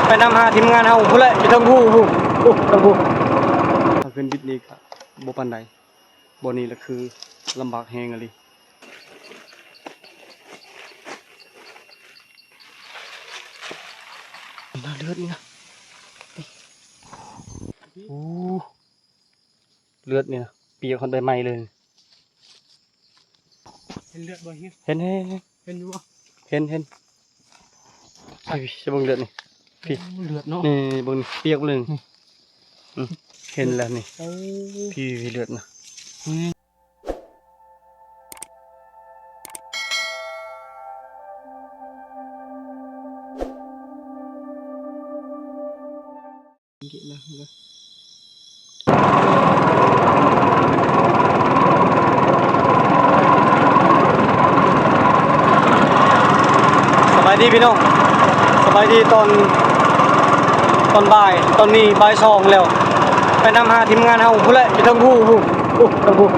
ไปนำหาทีมงานเฮาพุ่นแหละอยู่ทางผู้ทางผู้ถ้าขึ้นบิดนี้ก็บ่ปานใดบ่นี้แหละคือลำบากแฮงอะลิน่าเลือดนี่นะโอ้เลือดนี่นะเปียกคนใบไม้เลยเห็นเลือดบ่เฮีย เห็นอยู่บ่ เห็นไอ้จะบังเลือดนี่พี่ เลือดเนาะ นี่บังเปียกเลยเห็นแล้วนี่ โอ้ พี่เลือดนะสบายดีพี่น้องสบายดีตอนบ่ายตอนนี้บ่าย2แล้วไปนำหาทีมงานเฮาพุ่นแหละอยู่ทางผู้ทางผู้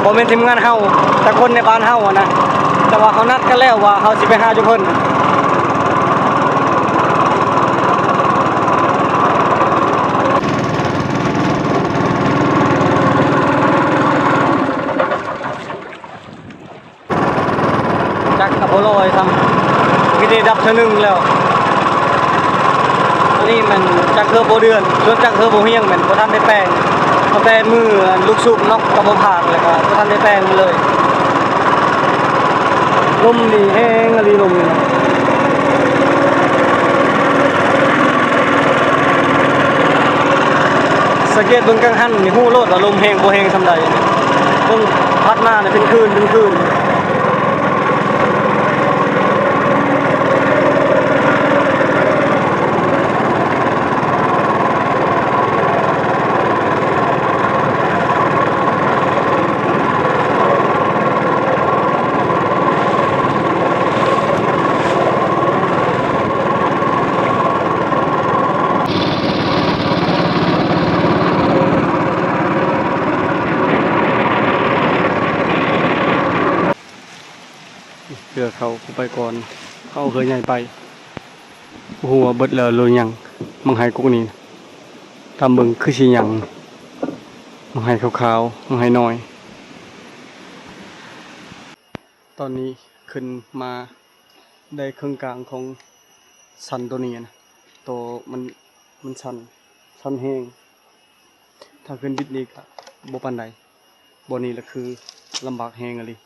บ่แม่นทีมงานเฮาแต่คนในบ้านเฮาอะนะแต่ว่าเขานัดกันแล้วว่าเฮาสิไปหาจุเพิ่นจักกับบ่ลอยซ้ำก็ได้ดับเทื่อนึงแล้วอันนี้มันจักเทื่อบ่เดือนส่วนจักเทื่อบ่เฮียงแม่นบ่ทันได้แปลงตั้งแต่มือลูกสูบเนาะก็บ่ผ่านแล้วก็บ่ทันได้แปลงมันเลยลมนี่แห้งอะลีลมนี่นะสังเกตเบิ่งกังหันนี่ฮู้โลดว่าลมแห้งบ่แห้งซำใดเบิ่งพัดมาเนี่ยเป็นคลื่นเพื่อเขาไปก่อนเขาเคยใหญ่ไปหัวเบิดแล้วเลยยังมังไห้กุกนี่ตามเบิ่งคือสิหยังมังไห้ขาวๆมังไห้น้อย ตอนนี้ขึ้นมาได้ครึ่งกลางของสันตัวนี้นะตัวมันสันแห้งถ้าขึ้นบิดนี้ก็บ่ปานใดบ่นี้แหละคือลำบากแฮงอะลิ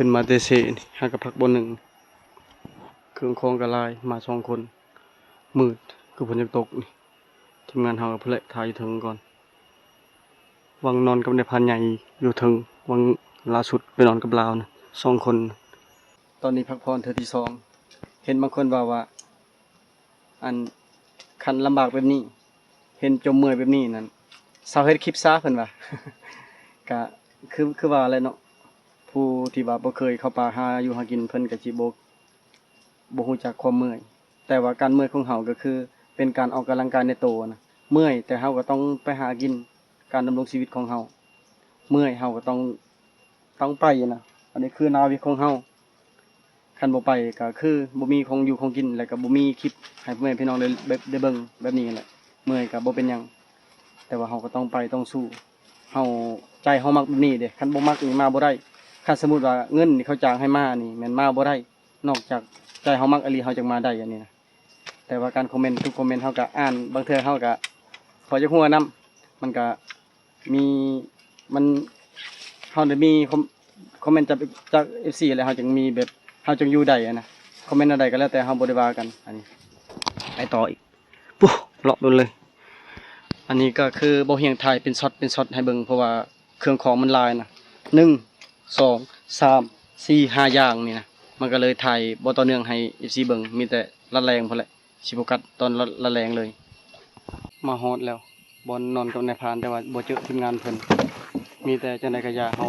ขึ้นมาเตเซนี่หากับพักบนหนึ่งเครื่องคองกระลายมา2 คนมืดคือฝนจะตกนี่ทีมงานเฮาก็เพิ่นละถ่ายอยู่ถึงก่อนวังนอนกับในพันใหญ่อยู่ถึงวังล่าสุดไปนอนกับลาวนะ2 คนตอนนี้พักผ่อนเทื่อที่2เห็นบางคนว่าอันคันลำบากแบบนี้เห็นจมเมื่อยแบบนี้นั่นเซาเฮ็ดคลิปซะเพิ่นว่า ก็คือว่าอะไรเนาะผู้ที่ว่าบ่เคยเข้าป่าหาอยู่หากินเพิ่นก็สิบ่ฮู้จักความเมื่อยแต่ว่าการเมื่อยของเฮาก็คือเป็นการออกกำลังกายในโตนะเมื่อยแต่เฮาก็ต้องไปหากินการดำรงชีวิตของเฮาเมื่อยเฮาก็ต้องไปนะอันนี้คือนาวิกของเฮาคันบ่ไปก็คือบ่มีของอยู่ของกินแล้วก็บ่มีคลิปให้พ่อแม่พี่น้องได้เบิ่งแบบนี้แหละเมื่อยก็บ่เป็นหยังแต่ว่าเฮาก็ต้องไปต้องสู้เฮาใจเฮามักแบบนี้เด้คันบ่มักนี่มาบ่ได้คันสมมุติว่าเงินนี่เขาจ้างให้มานี่แม่นมาบ่ได้นอกจากใจเฮามักอีหลีเฮาจึงมาได้อันนี้นะแต่ว่าการคอมเมนต์ทุกคอมเมนต์เฮาก็อ่านบางเทื่อเฮาก็พอจะฮู้นำมันก็มีมันเฮาได้มีคอมเมนต์จาก FC แล้วเฮาจึงมีแบบเฮาจึงอยู่ได้นะคอมเมนต์อะไรก็แล้วแต่เฮาบ่ได้ว่ากันอันนี้ไปต่ออีกปุ๊เลาะโดนเลยอันนี้ก็คือบ่เฮียงถ่ายเป็นช็อตให้เบิ่งเพราะว่าเครื่องของมันหลายนะ1 2 3 4 5อย่างนี่นะมันก็เลยถ่ายบ่ต่อเนื่องให้ FC เบิ่งมีแต่ละแรงพุ่นแหละสิโฟกัสตอนละแรงเลยมาฮอดแล้วบอนนอนกับนายพรานแต่ว่าบ่เจอทีมงานเพิ่นมีแต่จังได๋ก็อย่าเฮา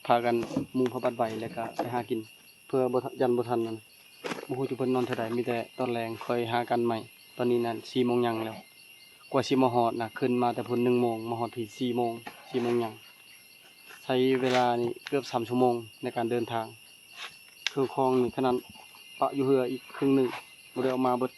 พากันมุ่งเข้าบัดไว้แล้วก็ไปหากินเพื่อบ่ยันบ่ทันนั่นบ่ฮู้จุเพิ่นนอนเท่าใดมีแต่ตอนแรงค่อยหากันใหม่ตอนนี้นั่น 4 โมงยังแล้วกว่าสิมาฮอดน่ะขึ้นมาแต่พุ่น1 โมงมาฮอดที่4 โมง 4 โมงยังใช้เวลานี่เกือบ3 ชั่วโมงในการเดินทาง เครื่องคองนี่ขนาดปะอยู่เหืออีกครึ่งหนึ่งบ่ได้เอามาเบิด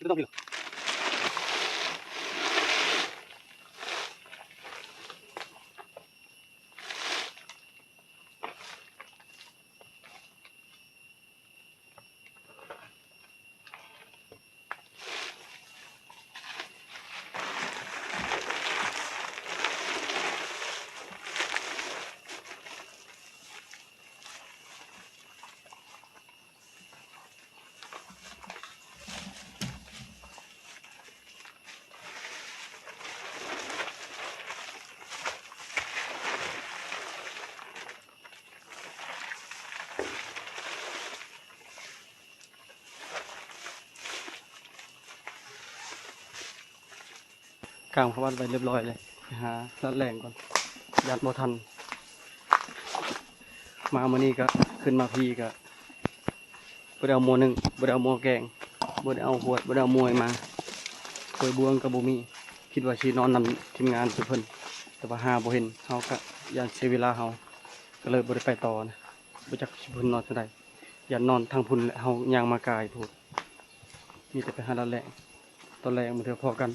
ไม่ต้องผิดหรอกกลางพวัดไปเรียบร้อยเลยไปหาลัดแหล่งก่อนยัดบ่ทันมามื้อนี้ก็ขึ้นมาพี่ก็บ่ได้เอาหม้อนึ่งบ่ได้เอาหม้อแกงบ่ได้เอาขวดบ่ได้เอามวยมาถ้วยบวงก็บ่มีคิดว่าสินอนนำทีมงานทุกเพิ่นแต่ว่าหาบ่เห็นเฮาก็ย่านเสียเวลาเฮาก็เลยบ่ได้ไปต่อนะบ่จักสิเพิ่นนอนเท่าใดย่านนอนทางพุ่นแหละเฮาย่างมากายพูดมีแต่ไปหาลัดแหล่งตอนแรกมื้อเทื่อพอกัน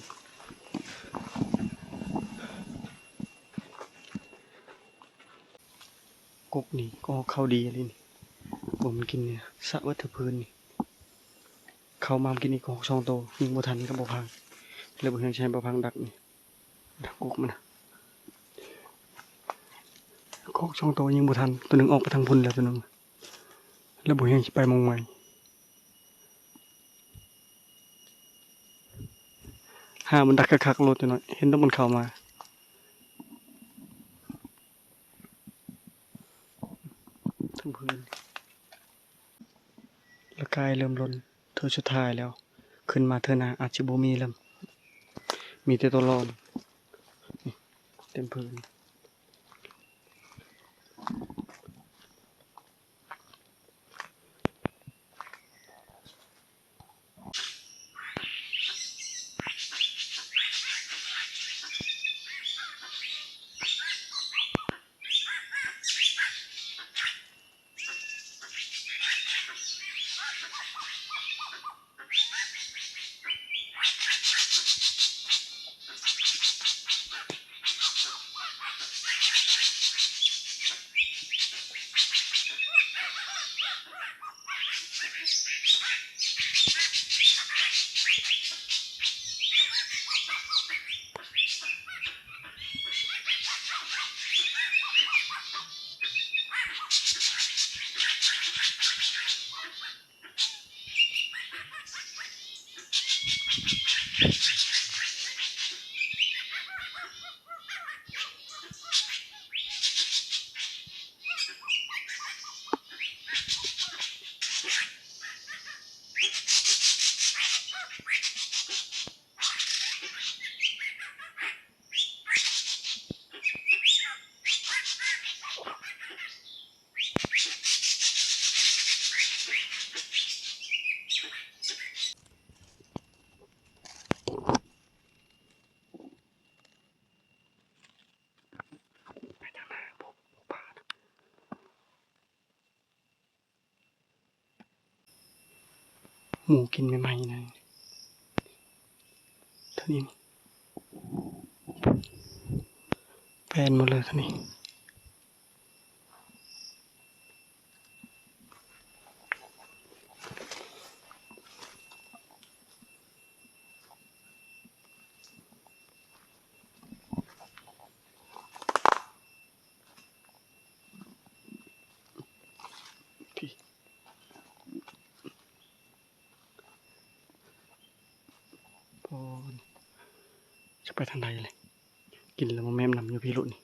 กบนี่ก็เข้าดีอะไรนี่บ่มันกินเนี่ยสะวัตถุพื้นนี่เข้ามากินนี่ก็ช่องโตยิงบ่ทันก็บ่พังเลยบ่เฮ็ดใช้บ่พังดักนี่ดักกกมันน่ะก็ช่องโตยิงบ่ทันตัวหนึงออกไปทางพุ่นแล้วตัวหนึงแล้วบ่เฮ็ดสิไปมองใหม่หามันดักคักๆโลดตัวน้อยเห็นแต้องมันเข้ามาทั้งพื้นแล้วกายเริ่มล้นเธอสุดท้ายแล้วขึ้นมาเธอหน้าอาจสิบ่มีแล้วมีแต่ตัวรอนนี่เต็มพื้น หมูกินใหม่ๆนะเท่านี้แปลนหมดเลยเท่านี้พี่พอจะไปทางใดเลยกินแล้วมาแม่มนำอยู่พี่รุ่นนี่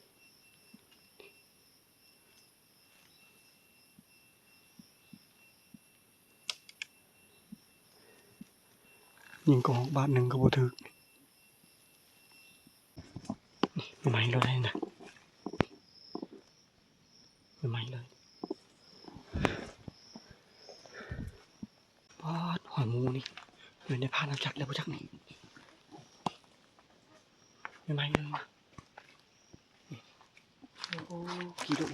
ยิงกองบาทหนึ่งก็บ่ถึกนี่ใหม่ๆเลยนะใหม่ๆเลยปอดหอยหมูนี่อยู่ในพานน้ำจักแล้วบ่จักนี่ใหม่ๆเลยนะนี่โอ้พี่รุ่น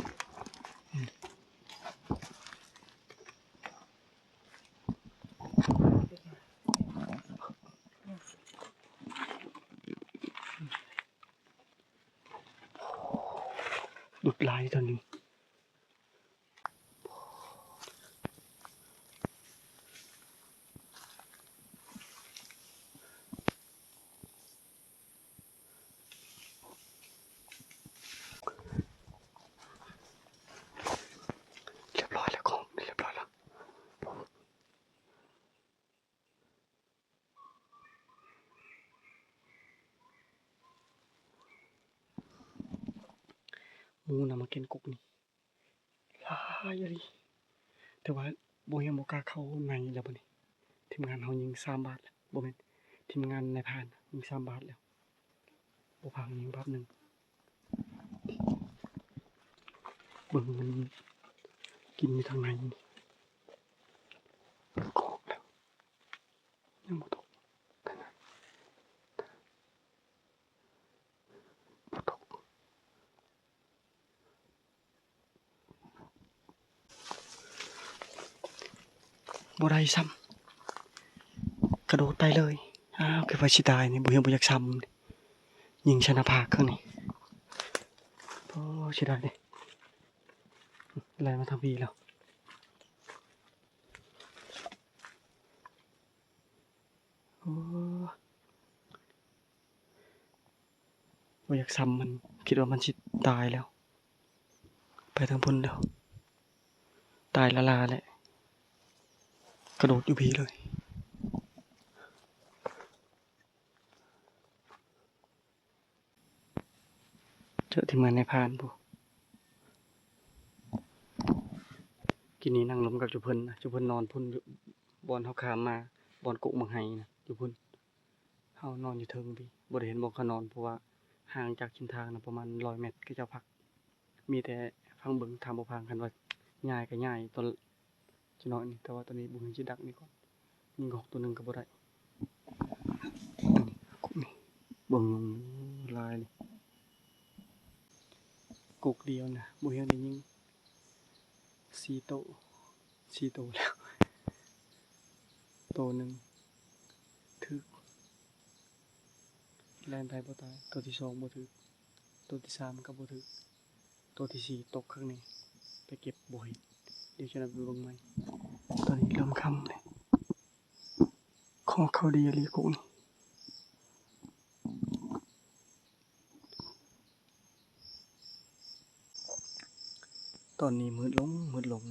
ดุดลายตัวนี้เรียบร้อยแล้วของเรียบร้อยแล้วหมูนำมากินกุกนี่หลายอะไรแต่ว่าบ่ยังบ่กล้าเข้าในแล้วบัดนี้ทีมงานเฮายิง3 บาทแล้วบ่แม่นทีมงานนายพรานยิง3 บาทแล้วบ่พังยิงแป๊บหนึงเบิ่งมันกินอยู่ทางในนี่กอกแล้วยังบ่ตกบ่ตกบ่ได้ซ้ำกระโดดไปเลยอ้าวคือว่าสิตายนี่บ่เห็นบ่อยากซ้ำยิงชนะภาคข้างนี้โอ้สิได้เด้ไล่มาทางพี่แล้วโอ้บ่อยากซ้ำมันคิดว่ามันสิตายแล้วไปทางพุ่นแล้วตายละลาแหละกระโดดอยู่พี่เลยเจอทีมงานนายพรานผู้กินนี้นั่งล้มกับจุเพิ่นนะจุเพิ่นนอนพุ่นอยู่บอนเฮาขามมาบอนกุกมังไห้นะอยู่พุ่นเฮานอนอยู่เทิงพี่บ่ได้เห็นบ่เขานอนเพราะว่าห่างจากชิ้นทางนะประมาณ100 เมตรคือเจ้าพักมีแต่ฟังเบิ่งถามบ่พังกันว่าย้ายก็ย้ายตอนจะนอนนี่แต่ว่าตอนนี้บ่มีสิดักนี่ก่อนยิงกอกตัวหนึงก็บ่ได้กุกนี่เบิ่งลายเลยกุกเดียวนะบ่เห็นได้ยิง4 โต4 โตแล้วโตหนึงถึกแล่นไปบ่ตายตัวที่2บ่ถึกตัวที่3ก็บ่ถึกตัวที่4ตกข้างในไปเก็บบ่เห็นเดี๋ยวจะนำไปเบิ่งใหม่ตอนนี้เริ่มค่ำเลยขอเข้าดีอีหลีกุนี่ตอนนี้มืดลง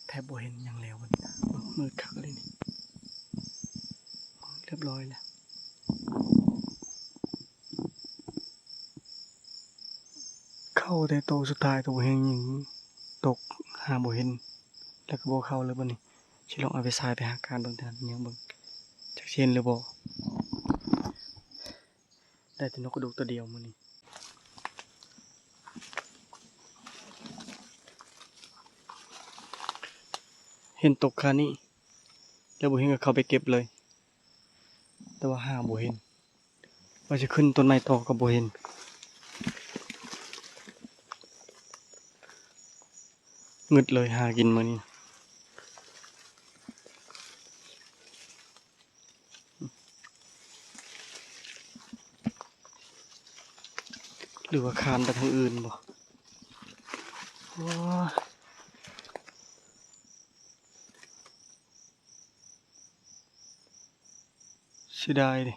แทบบ่เห็นหยังแล้วบัดนี้มืดคักเลยนี่เรียบร้อยแล้วเข้าแต่โตสุดท้ายตัวบ่เห็นหยังตกหาบ่เห็นแล้วก็บ่เข้าเลยบัดนี้สิลองเอาไปทรายไปหาการเบิ่งทันยังเบิ่งจักสิเห็นหรือบ่ได้แต่นกกระดูกตัวเดียวมื้อนี้เห็นตกคานี่แล้วบ่เห็นก็เข้าไปเก็บเลยแต่ว่าหาบ่เห็นว่าจะขึ้นต้นไม้ต่อก็บ่เห็นงึดเลยหากินมื้อนี้ หรือว่าคานไปทางอื่นบ่โอ้ยเสียดายดิ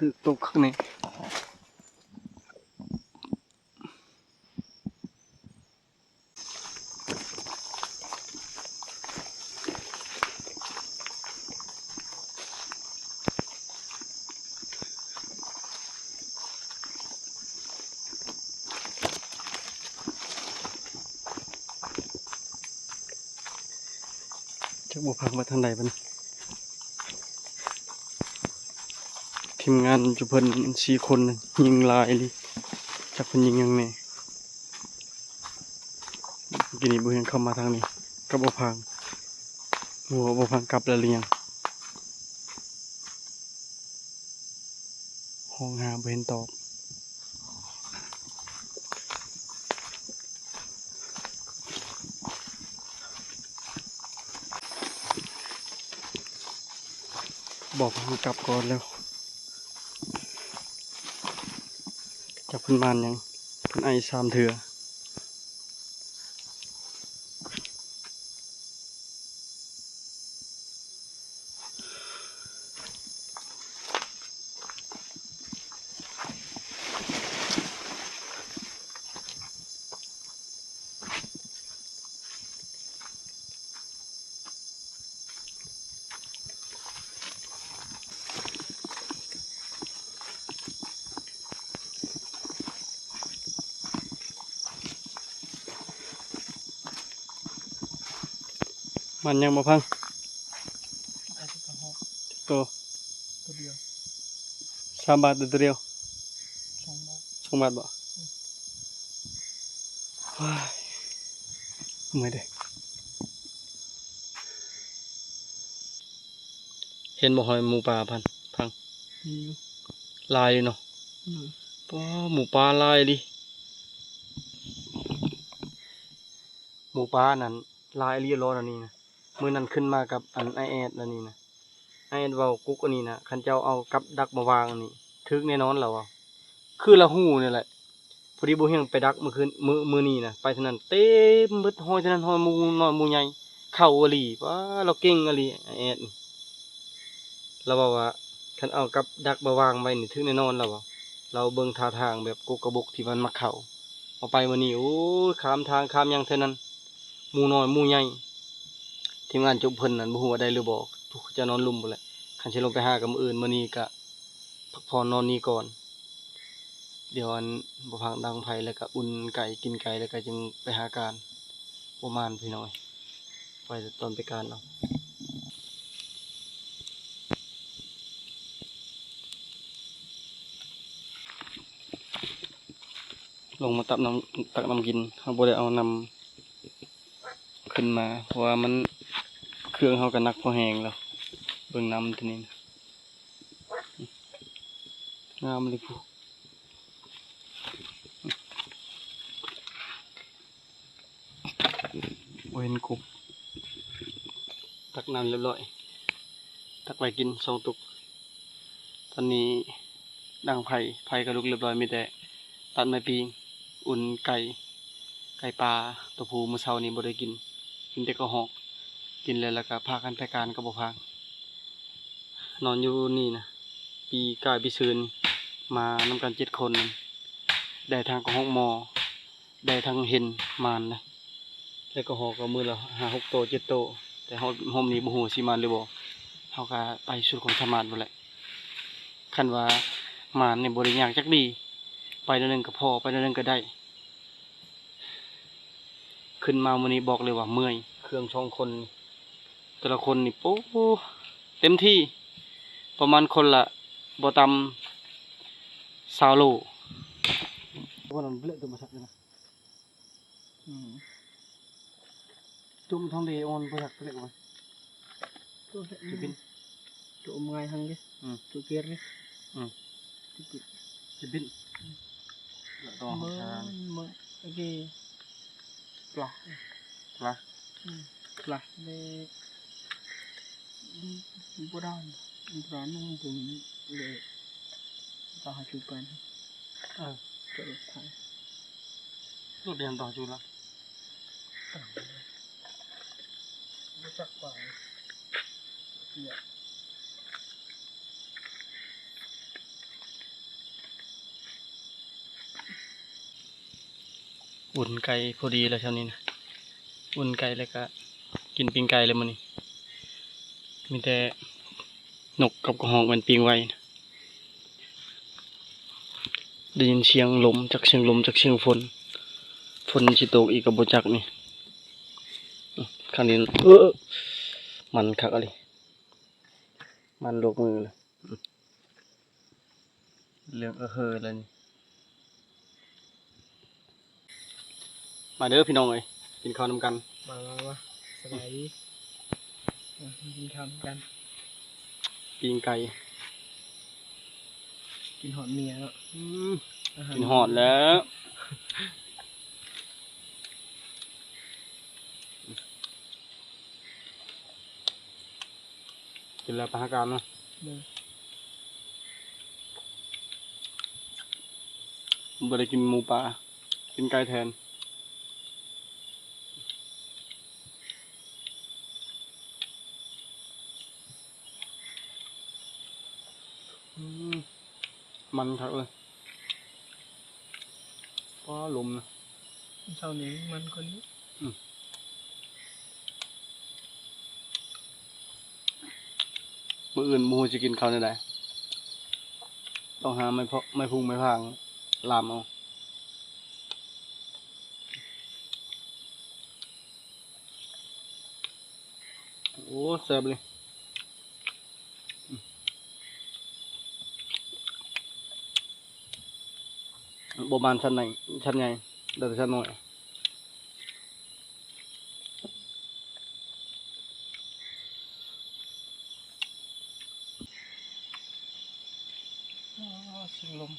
ดึกตกข้างในจักบ่พังมาทางใดบัดนี้ทีมงานจุเพิ่น4คนน่ะยิงลายเลยจักเพิ่นยิงยังแน่กินนี่บ่เห็นเข้ามาทางนี้ก็บ่พังหัวบ่พังกลับแล้วหรือยังห้องหาบ่เห็นตอบบอกพังกลับก่อนแล้วจักเพิ่นมานยังเพิ่นไอ3 เทื่อมันยังบ่พัง อาจจะกระหอก ตัว ตัวเดียว 3 บาทตัวเดียว 2 บาท 2 บาทบ่ว้ายเมื่อยเด้เห็นบ่หอยหมูป่าพัง มีอยู่ ลายอยู่เนาะ อืม ป้าหมูป่าลายดิหมูป่านั้นลายเรียร้อนอันนี้นะมื้อนั้นขึ้นมากับอันไอแอดอันนี้นะไอแอดเว้ากุ๊กอันนี้นะคันเจ้าเอากับดักมาวางอันนี้ถึกแน่นอนแล้วอ่ะคือละหู้นี่แหละพอดีบ่เฮียงไปดักเมื่อคืนมื้อนี้นะไปเท่านั้นเต็มเบิดหอยเท่านั้นหอยหมูน้อยหมูใหญ่เข้าอีหลีป้าเราเก่งอีหลีไอแอดนี่เราบอกว่าคันเอากับดักมาวางไว้นี่ถึกแน่นอนแล้วอ่ะเราเบิ่งท่าทางแบบกุกกระบกที่มันมาเข้าเอาไปมื้อนี้โอ้ยข้ามทางข้ามหยังเท่านั้นหมูน้อยหมูใหญ่ทีมงานจุเพิ่นนั่นบ่ฮู้ว่าได้หรือบ่ทุกจะนอนลุ่มพุ่นแหละคันสิลงไปหากับมื้ออื่นมื้อนี้ก็พักผ่อนนอนนี่ก่อน เดี๋ยวอันบ่พังดังไผแล้วก็อุ่นไก่กินไก่แล้วก็จึงไปหาการประมาณพี่น้อยไปตอนไปการเอาลงมาตักน้ำกินเฮาบ่ได้เอาน้ำขึ้นมาเพราะว่ามันเครื่องเฮาก็หนักพอแห้งแล้วเบิ่งน้ำทีนี้นะงามเลยพุบ่เห็นกบตักน้ำเรียบร้อยตักไว้กิน2 ตุกตอนนี้ดังไผ่กระลุกเรียบร้อยมีแต่ตัดไม้ปีงอุ่นไก่ปลาตัวผู้มื้อเช้านี้บ่ได้กินแต่ข้าวหอกกินแล้วก็พากันไปการก็บ่พางนอนอยู่นี่นะปีกายปีซืนมานำกัน7 คนนั่นได้ทางข้าวหอกหมอได้ทางเห็นมานนะแล้วก็หอกก็มื้อละ5-6 โต7 โตแต่หอมนี้บ่ฮู้สิมานหรือบ่เฮาก็ไปสุดของธรรมะบ่แหละคันว่ามานนี่บ่ได้ยากจักดีไปเดือนหนึงก็พอไปเดือนหนึงก็ได้ขึ้นมามื้อนี้บอกเลยว่าเมื่อยเครื่อง2 คนแต่ละคนนี่โป๊เต็มที่ประมาณคนละบ่ต่ำ20 โลว่านั้นเละตัวมาสักนะจุ่มท้องเดออนบ่สักเละว่า ตัวเห็ จะเป็น ตัวไม้หังดิ อืม ตัวเกลียดดิ จะเป็นละตอง เมื่อ ชา เมื่อโอเคปลา ละ ปลาเด็กบัวดอน Berano pun le tahan cuban. Ah, Terus tahan. รถเรียนต่อจุฬา Bucak pak. Iya. อุ่นไก่พอดีแล้วเช้านี้นะอุ่นไก่แล้วก็กินปิ้งไก่เลยมื้อนี้มีแต่นกกับกระหอกมันปิ้งไว้นะได้ยินเสียงลมจากเสียงลมจากเสียงฝนสิตกอีกกับบ่จักนี่คราวนี้มันคักอะไรมันลวกมือเลยเรื่องเฮ้อเลยนี่มาเด้อพี่น้องเอ้ยกินข้าวนำกัน มาสบายดีกินข้าวกัน ปิ้งไก่ กินหอดเมียเนาะ กินหอดแล้วกินแล้วปะหาการเนาะ เด้อ บ่ได้กินหมูปลากินไก่แทนมันคักเลยป้าลมนะ เช้านี้มันคนนี้ มื้ออื่นบ่ฮู้สิกินข้าวได้ใดต้องหาไม้พอไม้พุงไม้พางลามเอาโอ้แซ่บเลยบ่บานชั้นไหนชั้นใหญ่เดี๋ยวแต่ชั้นน้อยเสียงลม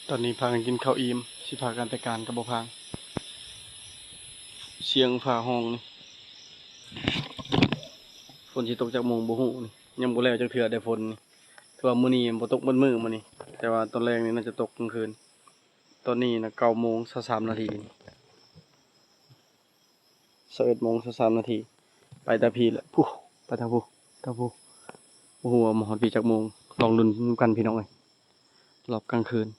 ตอนนี้พากันกินข้าวอิ่มสิพากันไปการกับบ่พางเสียงฟ้าห้องนี่ฝนสิตกจากโมงบ่ฮู้นี่ยังบ่แล้วจักเทื่อได้ฝนนี่ถือว่ามื้อนี้บ่ตกเบิดมื้อมื้อนี้แต่ว่าตอนแรกนี่น่าจะตกกลางคืนตอนนี้นะ9:23นาที11:23นาทีไปแต่พี่แหละผู้ไปทางผู้ทางผู้บ่ฮู้ว่ามาฮอดพี่จักโมงลองลุ้นกันพี่น้องเอ้ยรอบกลางคืน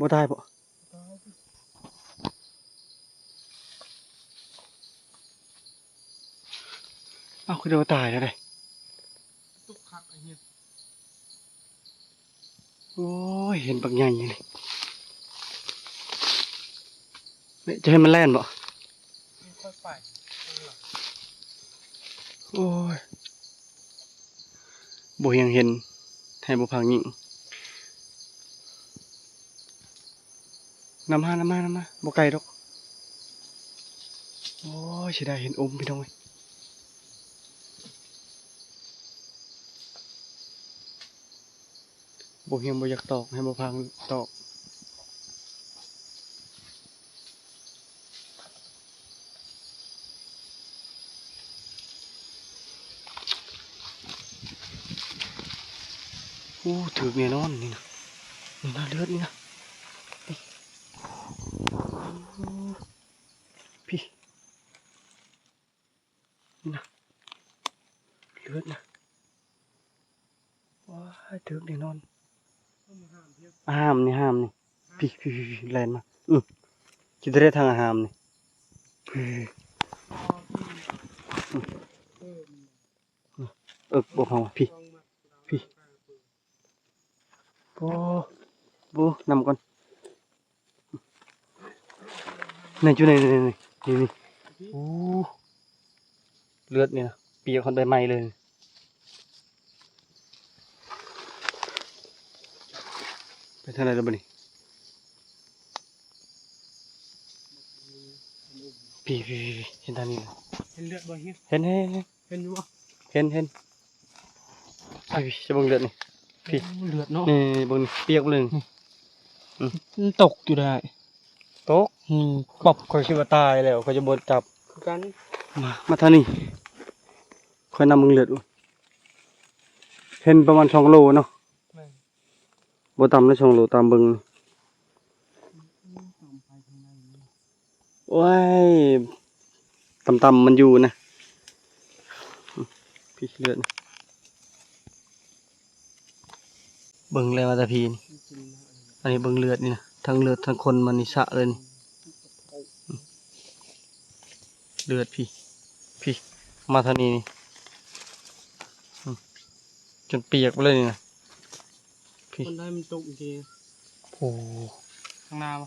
บ่ได้บ่เอ้าคือเดี๋ยวตายแล้วเด้ ตุ๊กคักไอ้เหี้ย โอ้ยเห็นปักใหญ่เลยเนี่ยจะให้มันแล่นบ่ ไม่ค่อยไป โอ้ยบ่ยังเห็นให้บ่พังยิงนำมาบ่ไกลดอกโอ้ยสิได้เห็นอมพี่น้องเอ้ยบ่ยังบ่อยากตอกให้บ่พังตอก อู้ถึกแน่นอนนี่นะนี่นะเลือดนี่นะนี่พี่นี่นะเลือดนะว้ายถึกแน่นอนห้ามนี่พี่แลนมาคิดได้ทางห้ามนี่พี่บอกเขาพี่โอ้บูนำก่อนนี่จุดนี่โอ้เลือดเนี่ยเปียกคนใบไม้เลยไปทางไหนแล้วบ้านี่พี่เห็นทางนี้เลย เห็นเลือดบ่เฮีย เห็น เห็นอยู่บ่ พี่จะเบิ่งเลือดนี่พี่ เลือดเนาะ นี่เบิ่งเปียกเลย มันตกอยู่ได้ โต๊ะ ปอบ คอยคิดว่าตายแล้วเขาจะบดจับ คือกัน มาทางนี้คอยนำมึงเลือดเห็นประมาณ2 โลเนาะบ่ต่ำเลย2 โลตามเบิ่งโอ้ยต่ำมันอยู่นะพี่เลือดเบิ่งเลยว่าแต่พี่นี่อันนี้เบิ่งเลือดนี่นะทั้งเลือดทั้งคนมันนี่สะเลยนี่เลือดพี่มาทางนี้นี่จนเปียกไปเลยนี่นะพี่ มันได้มันตกจริง โอ้ ข้างหน้าบ่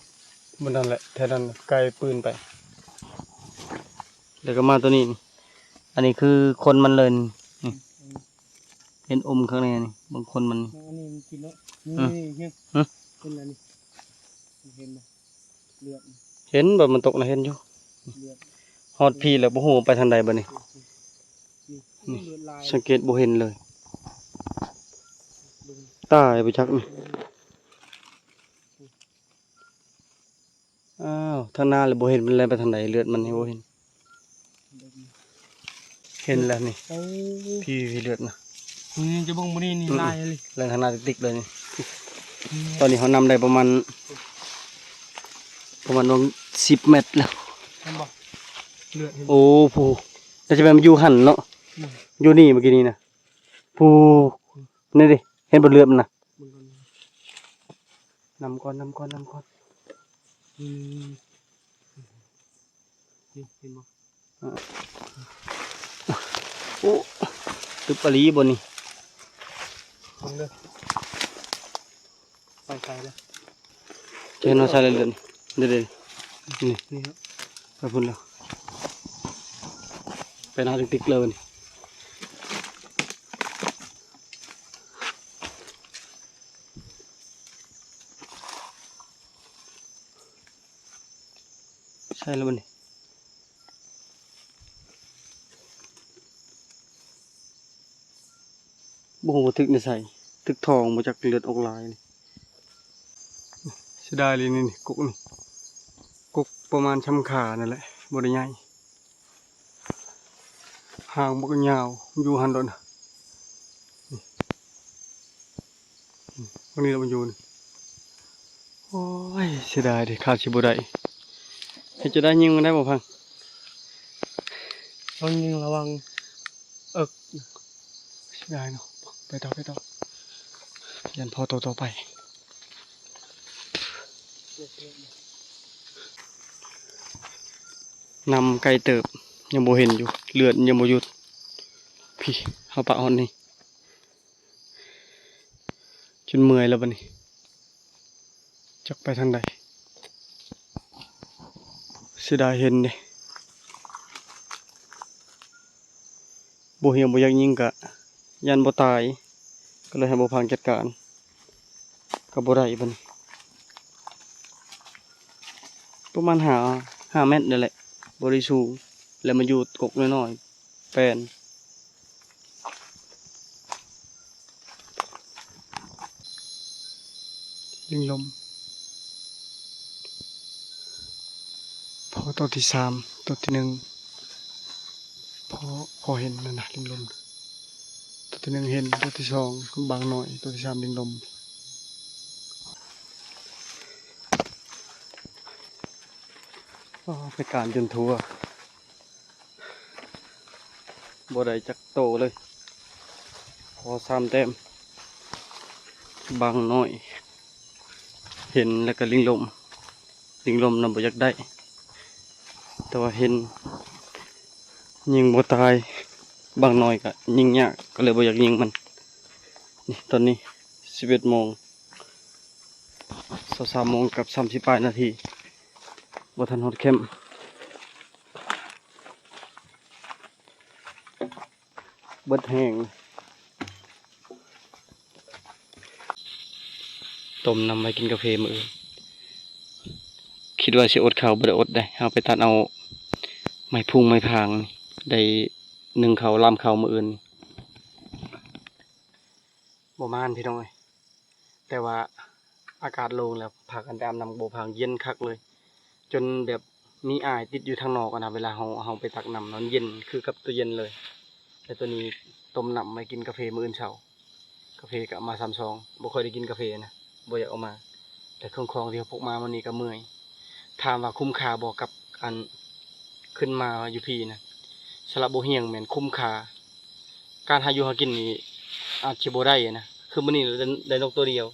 มันนั่นแหละแถวนั้นไกลปืนไปเดี๋ยวก็มาตัวนี้นี่อันนี้คือคนมันเลยนี่เห็นอมข้างในนี่บางคนมัน อันนี้มันกินแล้วนี่เฮียเป็นอะไรนี่เห็นบ่เลือด เห็นแบบมันตกนะเห็นอยู่ เลือด ฮอดพี่แล้วบ่ฮู้ไปทางใดบ่นี่ นี่เลือดลาย สังเกตบ่เห็นเลยตายไปชักนี่อ้าวทางหน้าเลยบ่เห็นมันแล่นไปทางใดเลือดมันนี่บ่เห็นเห็นแล้วนี่ โอ้ พี่เลือดนะ นี่จะบ่งบ่นี่นี่ลายเลย แรงขนาดติ๊กๆเลยนี่ตอนนี้เขานำได้ประมาณวง10 เมตรแล้ว เห็นบ่เลือดเห็นบ่ โอ้ผู้แต่จะเป็นมันอยู่หันเนาะอยู่นี่เมื่อกี้นี้นะผู้นี่ดิเห็นบนเรือมันนะ มึงก่อน นำก่อน นี่เห็นบ่ โอ้ตึกปลีบนนี่ มึงเด้อไปไกลแล้ว จะเห็นว่าใช่เลยเรือนเด็ดนี่ นี่ครับ ไปพุ่นแล้วไปหน้าติ๊กๆเลยนี่ใช่แล้วมันนี่บ่ฮู้ว่าทึกนี่ใส่ทึกทองมาจากเลือดออกลายนี่เสียดายเลยนี่กุกนี่กุกประมาณชำขานั่นแหละบ่ได้ใหญ่ห่างบ่ก็ยาวอยู่หันโดนวันนี้เรามาอยู่นี่โอ้ยเสียดายเด้ขาดสิบ่ได้เฮ็ดจะได้ยิงมันได้บ่พัง ต้องยิงระวัง เสียดายเนาะไปต่อยันพอต่อไปนำไก่เติบยังบ่เห็นอยู่เลือดยังบ่หยุดพี่เฮาปะฮอนนี่จนเมื่อยแล้วบัดนี้จักไปทางใดเสียดายเห็นเด้บ่เหี่ยวบ่อยากยิงกะยันบ่ตายก็เลยให้บ่พังจัดการก็บ่ได้บัดนี้ประมาณ5 เมตรนั่นแหละบ่ได้สูงแล้วมันอยู่กกน้อยๆแปลนลิงลมพอตัวที่3ตัวที่1พอเห็นนั่นนะลิงลมตัวที่ ตัวหนึงเห็นตัวที่สองบางหน่อยตัวที่สามลิงลมไปการจนทัวบ่ได้จักโตเลยพอ3 แต้มบางน้อย เห็นแล้วก็ลิงลมนำบ่อยากได้ แต่ว่าเห็นยิงบ่ตายบางน้อยก็ยิงยากก็เลยบ่อยากยิงมันนี่ตอนนี้11 โมง23 โมงกับ38 นาทีบ่ทันฮอดแคมป์เบิดแห้งต้มนำไปกินกาแฟมื้ออื่นคิดว่าสิอดข้าวบ่ได้อดได้เอาไปตัดเอาไม้พุงไม้พางได้นึ่งข้าวลำข้าวมื้ออื่นบ่มานพี่น้องเอ้ยแต่ว่าอากาศโล่งแล้วพากันไปอาบน้ำบ่พางเย็นคักเลย จนแบบมีอ้ายติดอยู่ทางนอกอะนะเวลาเฮาไปตักน้ำนั้นเย็นคือกับตัวเย็นเลยแต่ตัวนี้ต้มน้ำไปกินกาแฟมื้ออื่นเช้ากาแฟก็เอามา3 ซองบ่ค่อยได้กินกาแฟนะบ่อยากเอามาแต่เครื่องของที่เขาพกมาวันนี้ก็เมื่อยถามว่าคุ้มค่าบ่กับอันขึ้นมาอยู่พี่นะสำหรับบ่เฮียงแม่นคุ้มค่าการหาอยู่หากินนี่อาจสิบ่ได้นะคือมื้อนี้ได้นกตัวเดียว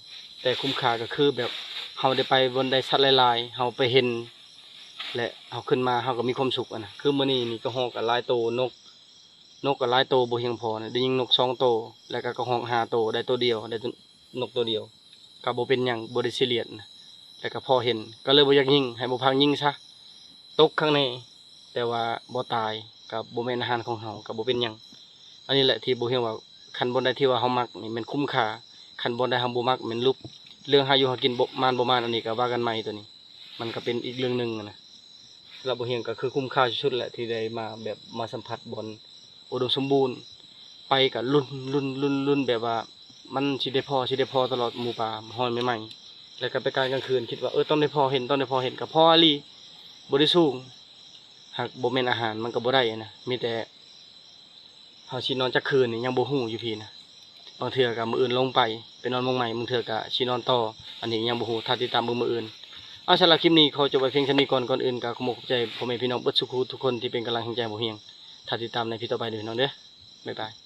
แต่คุ้มค่าก็คือแบบเฮาได้ไปบนได้สัตว์หลายๆเฮาไปเห็นและเฮาขึ้นมาเฮาก็มีความสุขอะนะคือมื้อนี้นี่ก็ฮอกกับหลายโตนกก็หลายโตบ่เพียงพอนะได้ยิงนก2 โตแล้วก็ฮอก5 โตได้ตัวเดียวได้นกตัวเดียวก็บ่เป็นหยังบ่ได้ซีเรียสนะแล้วก็พอเห็นก็เลยบ่อยากยิงให้บ่พังยิงซะตกข้างในแต่ว่าบ่ตายก็บ่แม่นอาหารของเฮาก็บ่เป็นหยังอันนี้แหละที่บ่เฮียงว่าคันบ่ได้ที่ว่าเฮามักนี่มันคุ้มค่าคันบ่ได้เฮาบ่มักมันลุบเรื่องหาอยู่หากินบ่มานบ่มานอันนี้ก็ว่ากันใหม่ตัวนี้มันก็เป็นอีกเรื่องหนึงอะนะสำหรับบ่เฮียงก็คือคุ้มค่าสุดๆแหละที่ได้มาแบบมาสัมผัสบอนอุดมสมบูรณ์ไปก็ลุ้นแบบว่ามันสิได้พอตลอดหมู่ป่าฮอนใหม่ๆแล้วก็ไปกลางคืนคิดว่าต้องได้พอเห็นก็พออีหลีบ่ได้สูงหากบ่แม่นอาหารมันก็บ่ได้นะมีแต่เฮาสินอนจักคืนนี่ยังบ่ฮู้อยู่พี่นะบางเทื่อก็มื้ออื่นลงไปนอนหม้องใหม่บางเทื่อก็สินอนต่ออันนี้ยังบ่ฮู้ถ้าติดตามมื้ออื่นสำหรับคลิปนี้ขอจบไว้เพียงเท่านี้ก่อนอื่นก็ขอขอบใจพ่อแม่พี่น้องเบิดทุกคนที่เป็นกำลังใจให้บ่เฮียงถ้าติดตามในคลิปต่อไปเด้อน้องเด้อบ๊ายบาย